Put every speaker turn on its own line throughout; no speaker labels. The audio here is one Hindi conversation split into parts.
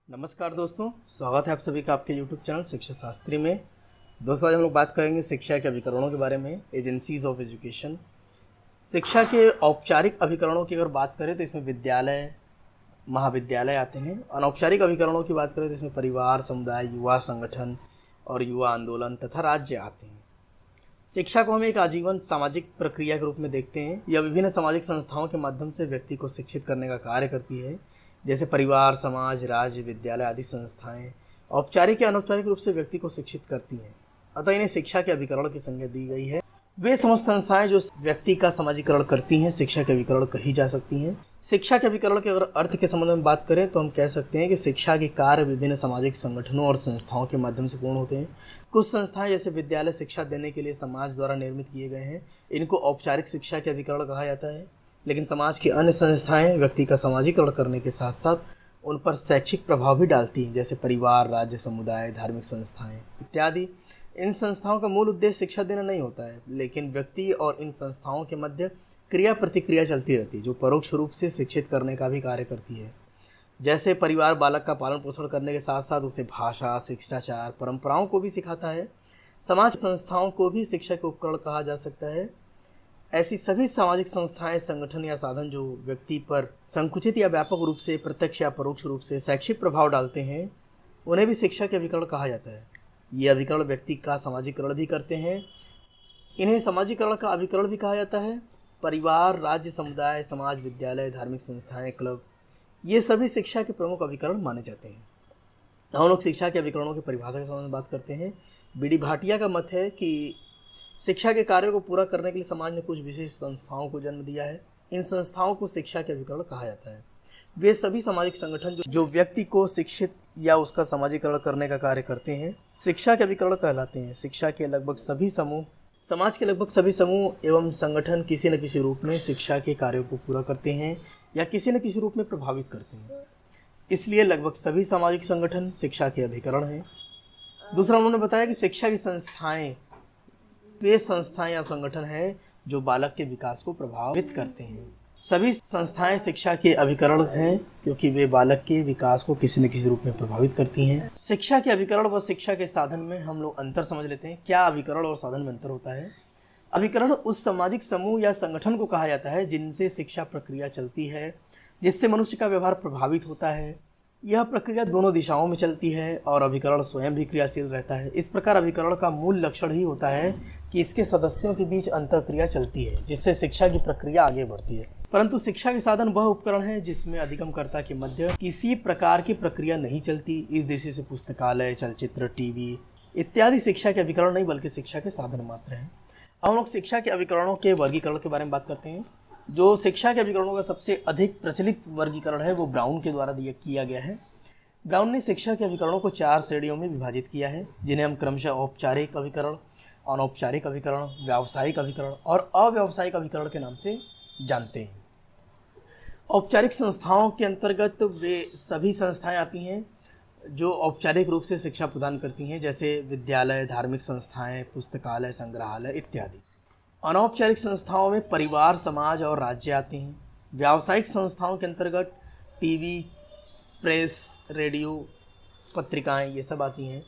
नमस्कार दोस्तों, स्वागत है आप सभी का आपके YouTube चैनल शिक्षा शास्त्री में। दोस्तों, आज हम लोग बात करेंगे शिक्षा के अभिकरणों के बारे में, एजेंसीज ऑफ एजुकेशन। शिक्षा के औपचारिक अभिकरणों की अगर बात करें तो इसमें विद्यालय, महाविद्यालय आते हैं। अनौपचारिक अभिकरणों की बात करें तो इसमें परिवार, समुदाय, युवा संगठन और युवा आंदोलन तथा राज्य आते हैं। शिक्षा को हम एक आजीवन सामाजिक प्रक्रिया के रूप में देखते हैं। यह विभिन्न सामाजिक संस्थाओं के माध्यम से व्यक्ति को शिक्षित करने का कार्य करती है, जैसे परिवार, समाज, राज्य, विद्यालय आदि संस्थाएं औपचारिक या अनौपचारिक रूप से व्यक्ति को शिक्षित करती हैं। अतः इन्हें शिक्षा के अभिकरण की संज्ञा दी गई है। वे समस्त संस्थाएं जो व्यक्ति का समाजीकरण करती हैं, शिक्षा के अभिकरण कही जा सकती हैं। शिक्षा के अभिकरण के अगर अर्थ के संबंध में बात करें तो हम कह सकते हैं कि शिक्षा के कार्य विभिन्न सामाजिक संगठनों और संस्थाओं के माध्यम से पूर्ण होते हैं। कुछ संस्थाएं जैसे विद्यालय शिक्षा देने के लिए समाज द्वारा निर्मित किए गए हैं, इनको औपचारिक शिक्षा के अभिकरण कहा जाता है। लेकिन समाज की अन्य संस्थाएं व्यक्ति का समाजीकरण करने के साथ साथ उन पर शैक्षिक प्रभाव भी डालती हैं, जैसे परिवार, राज्य, समुदाय, धार्मिक संस्थाएं इत्यादि। इन संस्थाओं का मूल उद्देश्य शिक्षा देना नहीं होता है, लेकिन व्यक्ति और इन संस्थाओं के मध्य क्रिया प्रतिक्रिया चलती रहती है, जो परोक्ष रूप से शिक्षित करने का भी कार्य करती है। जैसे परिवार बालक का पालन पोषण करने के साथ साथ उसे भाषा, शिष्टाचार, परंपराओं को भी सिखाता है। समाज संस्थाओं को भी शिक्षा के उपकरण कहा जा सकता है। ऐसी सभी सामाजिक संस्थाएं, संगठन या साधन जो व्यक्ति पर संकुचित या व्यापक रूप से प्रत्यक्ष या परोक्ष रूप से शैक्षिक प्रभाव डालते हैं, उन्हें भी शिक्षा के अभिकरण कहा जाता है। ये अभिकरण व्यक्ति का सामाजिकरण भी करते हैं। इन्हें सामाजिकरण का अभिकरण भी कहा जाता है। परिवार, राज्य, समुदाय, समाज, विद्यालय, धार्मिक संस्थाएं, क्लब, ये सभी शिक्षा के प्रमुख अभिकरण माने जाते हैं। हम लोग शिक्षा के अभिकरणों की परिभाषा के संबंध में बात करते हैं। बी.डी. भाटिया का मत है कि शिक्षा के कार्यों को पूरा करने के लिए समाज ने कुछ विशेष संस्थाओं को जन्म दिया है। इन संस्थाओं को शिक्षा के अभिकरण कहा जाता है। वे सभी सामाजिक संगठन जो व्यक्ति को शिक्षित या उसका समाजीकरण करने का कार्य करते हैं, शिक्षा के अभिकरण कहलाते हैं। शिक्षा के लगभग सभी समूह, समाज के लगभग सभी समूह एवं संगठन किसी न किसी रूप में शिक्षा के कार्यों को पूरा करते हैं या किसी न किसी रूप में प्रभावित करते हैं। इसलिए लगभग सभी सामाजिक संगठन शिक्षा के अभिकरण हैं। दूसरा, उन्होंने बताया कि शिक्षा की संस्थाएं वे संस्थाएं या संगठन हैं जो बालक के विकास को प्रभावित करते हैं। सभी संस्थाएं शिक्षा के अभिकरण हैं क्योंकि वे बालक के विकास को किसी न किसी रूप में प्रभावित करती हैं। शिक्षा के अभिकरण व शिक्षा के साधन में हम लोग अंतर समझ लेते हैं। क्या अभिकरण और साधन में अंतर होता है? अभिकरण उस सामाजिक समूह या संगठन को कहा जाता है जिनसे शिक्षा प्रक्रिया चलती है, जिससे मनुष्य का व्यवहार प्रभावित होता है। यह प्रक्रिया दोनों दिशाओं में चलती है और अभिकरण स्वयं भी क्रियाशील रहता है। इस प्रकार अभिकरण का मूल लक्षण ही होता है कि इसके सदस्यों के बीच अंतःक्रिया चलती है, जिससे शिक्षा की प्रक्रिया आगे बढ़ती है। परंतु शिक्षा के साधन वह उपकरण है जिसमें अधिगमकर्ता के मध्य किसी प्रकार की प्रक्रिया नहीं चलती। इस दृष्टि से पुस्तकालय, चलचित्र, टीवी इत्यादि शिक्षा के अभिकरण नहीं बल्कि शिक्षा के साधन मात्र हैं। अब हम लोग शिक्षा के अभिकरणों के वर्गीकरण के बारे में बात करते हैं। जो शिक्षा के अभिकरणों का सबसे अधिक प्रचलित वर्गीकरण है वो ब्राउन के द्वारा किया गया है। ब्राउन ने शिक्षा के अभिकरणों को 4 श्रेणियों में विभाजित किया है, जिन्हें हम क्रमशः औपचारिक अभिकरण, अनौपचारिक अभिकरण, व्यावसायिक अभिकरण और अव्यावसायिक अभिकरण के नाम से जानते हैं। औपचारिक संस्थाओं के अंतर्गत वे सभी संस्थाएं आती हैं जो औपचारिक रूप से शिक्षा प्रदान करती हैं, जैसे विद्यालय, धार्मिक संस्थाएं, पुस्तकालय, संग्रहालय इत्यादि। अनौपचारिक संस्थाओं में परिवार, समाज और राज्य आते हैं। व्यावसायिक संस्थाओं के अंतर्गत टीवी, प्रेस, रेडियो, पत्रिकाएं ये सब आती हैं।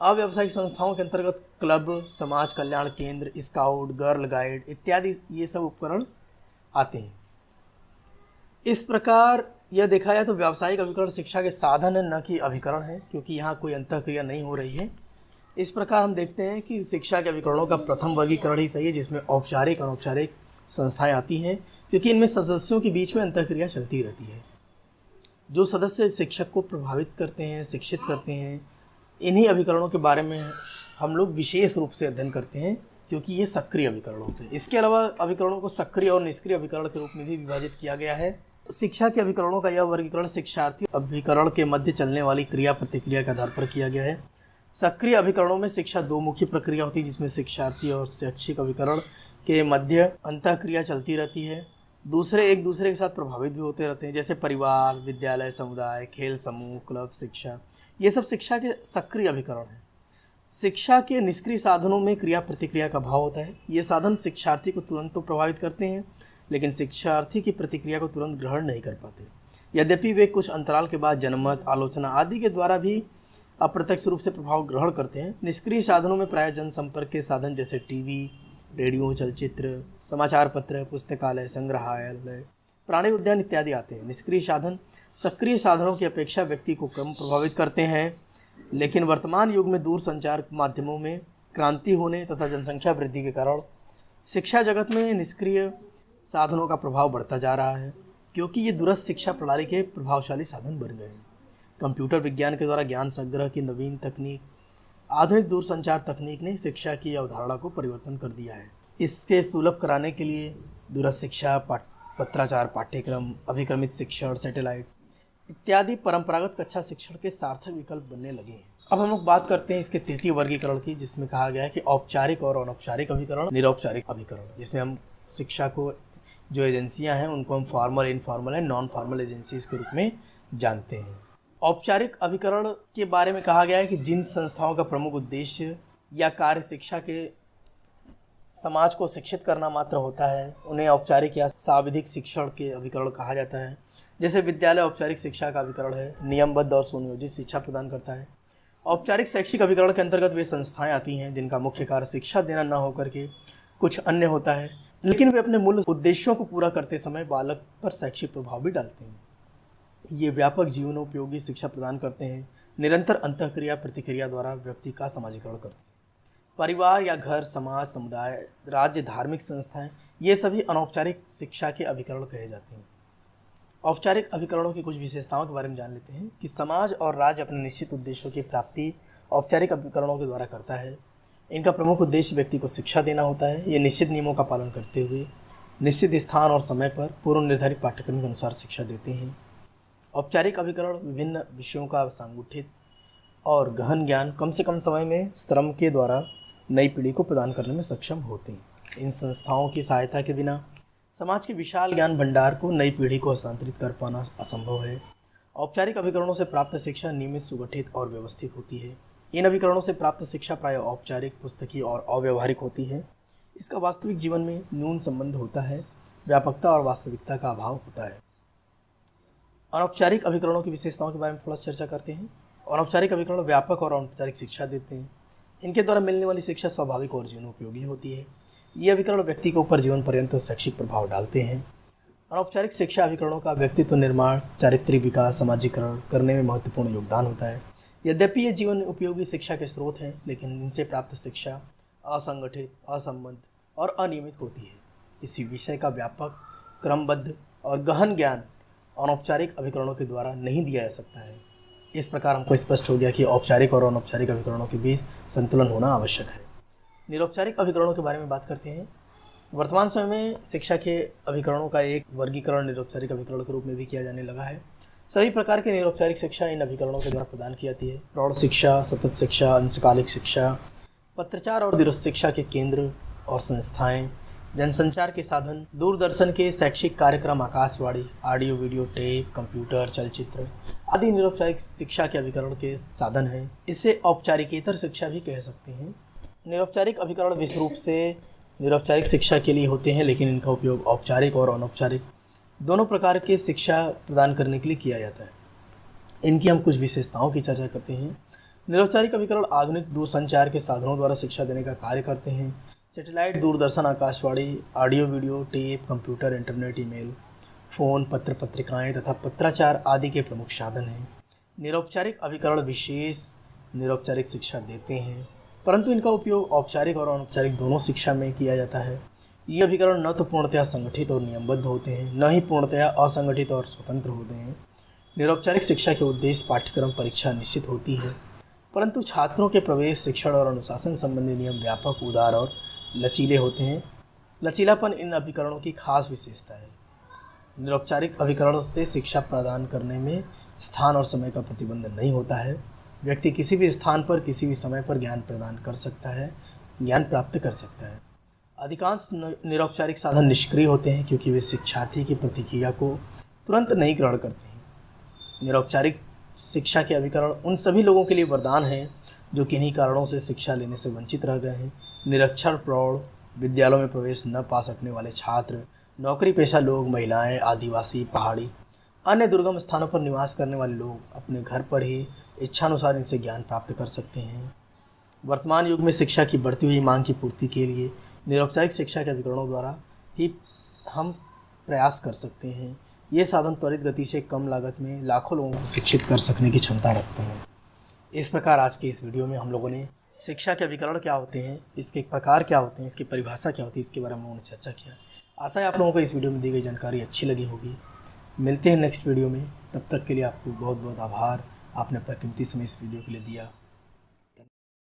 अव्यावसायिक संस्थाओं के अंतर्गत क्लब, समाज कल्याण केंद्र, स्काउट, गर्ल गाइड इत्यादि ये सब उपकरण आते हैं। इस प्रकार यह देखा जाए तो व्यावसायिक अभिकरण शिक्षा के साधन है, न कि अभिकरण है, क्योंकि यहाँ कोई अंतःक्रिया नहीं हो रही है। इस प्रकार हम देखते हैं कि शिक्षा के अभिकरणों का प्रथम वर्गीकरण ही सही है, जिसमें औपचारिक अनौपचारिक संस्थाएं आती हैं, क्योंकि इनमें सदस्यों के बीच में अंतःक्रिया चलती रहती है। जो सदस्य शिक्षक को प्रभावित करते हैं, शिक्षित करते हैं, इन्हीं अभिकरणों के बारे में हम लोग विशेष रूप से अध्ययन करते हैं, क्योंकि ये सक्रिय अभिकरण होते हैं। इसके अलावा अभिकरणों को सक्रिय और निष्क्रिय अभिकरण के रूप में भी विभाजित किया गया है। शिक्षा के अभिकरणों का यह वर्गीकरण शिक्षार्थी अभिकरण के मध्य चलने वाली क्रिया प्रतिक्रिया के आधार पर किया गया है। सक्रिय अभिकरणों में शिक्षा 2 मुख्य प्रक्रिया होती है, जिसमें शिक्षार्थी और शैक्षिक अभिकरण के मध्य अंतःक्रिया चलती रहती है। दूसरे एक दूसरे के साथ प्रभावित भी होते रहते हैं, जैसे परिवार, विद्यालय, समुदाय, खेल समूह, क्लब, शिक्षा, ये सब शिक्षा के सक्रिय अभिकरण हैं। शिक्षा के निष्क्रिय साधनों में क्रिया प्रतिक्रिया का भाव होता है। ये साधन शिक्षार्थी को तुरंत तो प्रभावित करते हैं, लेकिन शिक्षार्थी की प्रतिक्रिया को तुरंत ग्रहण नहीं कर पाते। यद्यपि वे कुछ अंतराल के बाद जनमत, आलोचना आदि के द्वारा भी अप्रत्यक्ष रूप से प्रभाव ग्रहण करते हैं। निष्क्रिय साधनों में प्राय जनसंपर्क के साधन जैसे टीवी, रेडियो, चलचित्र, समाचार पत्र, पुस्तकालय, संग्रहालय, प्राणी उद्यान इत्यादि आते हैं। निष्क्रिय साधन सक्रिय साधनों की अपेक्षा व्यक्ति को कम प्रभावित करते हैं, लेकिन वर्तमान युग में दूर संचार माध्यमों में क्रांति होने तथा जनसंख्या वृद्धि के कारण शिक्षा जगत में निष्क्रिय साधनों का प्रभाव बढ़ता जा रहा है, क्योंकि ये दूरस्थ शिक्षा प्रणाली के प्रभावशाली साधन बन गए हैं। कंप्यूटर विज्ञान के द्वारा ज्ञान संग्रह की नवीन तकनीक, आधुनिक दूरसंचार तकनीक ने शिक्षा की अवधारणा को परिवर्तन कर दिया है। इसके सुलभ कराने के लिए दूरस्थ शिक्षा, पत्राचार पाठ्यक्रम, अभिक्रमित शिक्षण, सैटेलाइट इत्यादि परंपरागत कक्षा शिक्षण के सार्थक विकल्प बनने लगे हैं। अब हम लोग बात करते हैं इसके तृतीय वर्गीकरण की, जिसमें कहा गया है कि औपचारिक और अनौपचारिक अभिकरण, निरौपचारिक अभिकरण, जिसमें हम शिक्षा को जो एजेंसियां हैं उनको हम formal, informal and non formal agencies के रूप में जानते हैं। औपचारिक अभिकरण के बारे में कहा गया है कि जिन संस्थाओं का प्रमुख उद्देश्य या कार्य शिक्षा के समाज को शिक्षित करना मात्र होता है, उन्हें औपचारिक या सांविधिक शिक्षण के अभिकरण कहा जाता है। जैसे विद्यालय औपचारिक शिक्षा का अभिकरण है, नियमबद्ध और सुनियोजित शिक्षा प्रदान करता है। औपचारिक शैक्षिक अभिकरण के अंतर्गत वे संस्थाएं आती हैं जिनका मुख्य कार्य शिक्षा देना न होकर के कुछ अन्य होता है, लेकिन वे अपने मूल उद्देश्यों को पूरा करते समय बालक पर शैक्षिक प्रभाव भी डालते हैं। ये व्यापक जीवनोपयोगी शिक्षा प्रदान करते हैं, निरंतर अंतःक्रिया प्रतिक्रिया द्वारा व्यक्ति का समाजीकरण करते हैं। परिवार या घर, समाज, समुदाय, राज्य, धार्मिक संस्थाएं, ये सभी अनौपचारिक शिक्षा के अभिकरण कहे जाते हैं। औपचारिक अभिकरणों की कुछ विशेषताओं के बारे में जान लेते हैं कि समाज और राज्य अपने निश्चित उद्देश्यों की प्राप्ति औपचारिक अभिकरणों के द्वारा करता है। इनका प्रमुख उद्देश्य व्यक्ति को शिक्षा देना होता है। ये निश्चित नियमों का पालन करते हुए निश्चित स्थान और समय पर पूर्व निर्धारित पाठ्यक्रम के अनुसार शिक्षा देते हैं। औपचारिक अभिकरण विभिन्न विषयों का संगठित और गहन ज्ञान कम से कम समय में श्रम के द्वारा नई पीढ़ी को प्रदान करने में सक्षम होते हैं। इन संस्थाओं की सहायता के बिना समाज के विशाल ज्ञान भंडार को नई पीढ़ी को हस्तांतरित कर पाना असंभव है। औपचारिक अभिकरणों से प्राप्त शिक्षा नियमित, सुगठित और व्यवस्थित होती है। इन अभिकरणों से प्राप्त शिक्षा प्राय औपचारिक, पुस्तकीय और अव्यवहारिक होती है। इसका वास्तविक जीवन में न्यून संबंध होता है, व्यापकता और वास्तविकता का अभाव होता है। अनौपचारिक अभिकरणों की विशेषताओं के बारे में थोड़ा चर्चा करते हैं। अनौपचारिक अभिकरण व्यापक और अनौपचारिक शिक्षा देते हैं। इनके द्वारा मिलने वाली शिक्षा स्वाभाविक और जीवनोपयोगी होती है। ये अभिकरण व्यक्ति के ऊपर जीवन पर्यंत शैक्षिक प्रभाव डालते हैं। अनौपचारिक शिक्षा अभिकरणों का व्यक्तित्व निर्माण, चारित्रिक विकास, समाजीकरण करने में महत्वपूर्ण योगदान होता है। यद्यपि ये जीवन उपयोगी शिक्षा के स्रोत हैं, लेकिन इनसे प्राप्त शिक्षा असंगठित, असंबद्ध और अनियमित होती है। किसी विषय का व्यापक, क्रमबद्ध और गहन ज्ञान अनौपचारिक अभिकरणों के द्वारा नहीं दिया जा सकता है। इस प्रकार हमको स्पष्ट हो गया कि औपचारिक और अनौपचारिक अभिकरणों के बीच संतुलन होना आवश्यक है। निरौपचारिक अभिकरणों के बारे में बात करते हैं। वर्तमान समय में शिक्षा के अभिकरणों का एक वर्गीकरण निरौपचारिक अभिकरण के रूप में भी किया जाने लगा है। सभी प्रकार की निरौपचारिक शिक्षा इन अभिकरणों के द्वारा प्रदान की जाती है। प्रौढ़ शिक्षा, सतत शिक्षा, अंशकालिक शिक्षा, पत्राचार और दूरस्थ शिक्षा के केंद्र और संस्थाएं, जनसंचार के साधन, दूरदर्शन के शैक्षिक कार्यक्रम, Akashvani, audio video tape, computer, चलचित्र आदि निरौपचारिक शिक्षा के अभिकरण के साधन हैं। इसे औपचारिकेतर शिक्षा भी कह सकते हैं। निरौपचारिक अभिकरण विशेष रूप से निरौपचारिक शिक्षा के लिए होते हैं, लेकिन इनका उपयोग औपचारिक और अनौपचारिक दोनों प्रकार की शिक्षा प्रदान करने के लिए किया जाता है। इनकी हम कुछ विशेषताओं की चर्चा करते हैं। निरौपचारिक अभिकरण आधुनिक दूरसंचार के साधनों द्वारा शिक्षा देने का कार्य करते हैं। Satellite, Doordarshan, Akashvani, audio video tape, computer, internet, email, phone, पत्र पत्रिकाएं तथा पत्राचार आदि के प्रमुख साधन हैं। निरौपचारिक अभिकरण विशेष निरौपचारिक शिक्षा देते हैं, परंतु इनका उपयोग औपचारिक और अनौपचारिक दोनों शिक्षा में किया जाता है। ये अभिकरण न तो पूर्णतया संगठित और नियमबद्ध होते हैं, न ही पूर्णतया असंगठित और स्वतंत्र होते हैं। निरौपचारिक शिक्षा के उद्देश्य पाठ्यक्रम परीक्षा निश्चित होती है, परंतु छात्रों के प्रवेश, शिक्षण और अनुशासन संबंधी नियम व्यापक, उदार और लचीले होते हैं। लचीलापन इन अभिकरणों की खास विशेषता है। निरौपचारिक अभिकरणों से शिक्षा प्रदान करने में स्थान और समय का प्रतिबंध नहीं होता है। व्यक्ति किसी भी स्थान पर, किसी भी समय पर ज्ञान प्रदान कर सकता है, ज्ञान प्राप्त कर सकता है। अधिकांश निरौपचारिक साधन निष्क्रिय होते हैं, क्योंकि वे शिक्षार्थी की प्रतिक्रिया को तुरंत नहीं ग्रहण करते हैं। निरौपचारिक शिक्षा के अभिकरण उन सभी लोगों के लिए वरदान हैं जो किन्हीं कारणों से शिक्षा लेने से वंचित रह गए हैं। निरक्षर प्रौढ़, विद्यालयों में प्रवेश न पा सकने वाले छात्र, नौकरी पेशा लोग, महिलाएं, आदिवासी, पहाड़ी अन्य दुर्गम स्थानों पर निवास करने वाले लोग अपने घर पर ही इच्छानुसार इनसे ज्ञान प्राप्त कर सकते हैं। वर्तमान युग में शिक्षा की बढ़ती हुई मांग की पूर्ति के लिए निरौपचारिक शिक्षा के अभिकरणों द्वारा ही हम प्रयास कर सकते हैं। ये साधन त्वरित गति से कम लागत में लाखों लोगों को शिक्षित कर सकने की क्षमता रखते हैं। इस प्रकार आज के इस वीडियो में हम लोगों ने शिक्षा के अभिकरण क्या होते हैं, इसके प्रकार क्या होते हैं, इसकी परिभाषा क्या होती है, इसके बारे में उन्होंने चर्चा किया। आशा है आप लोगों को इस वीडियो में दी गई जानकारी अच्छी लगी होगी। मिलते हैं नेक्स्ट वीडियो में, तब तक के लिए आपको बहुत बहुत आभार, आपने अपना कीमती समय इस वीडियो के लिए दिया।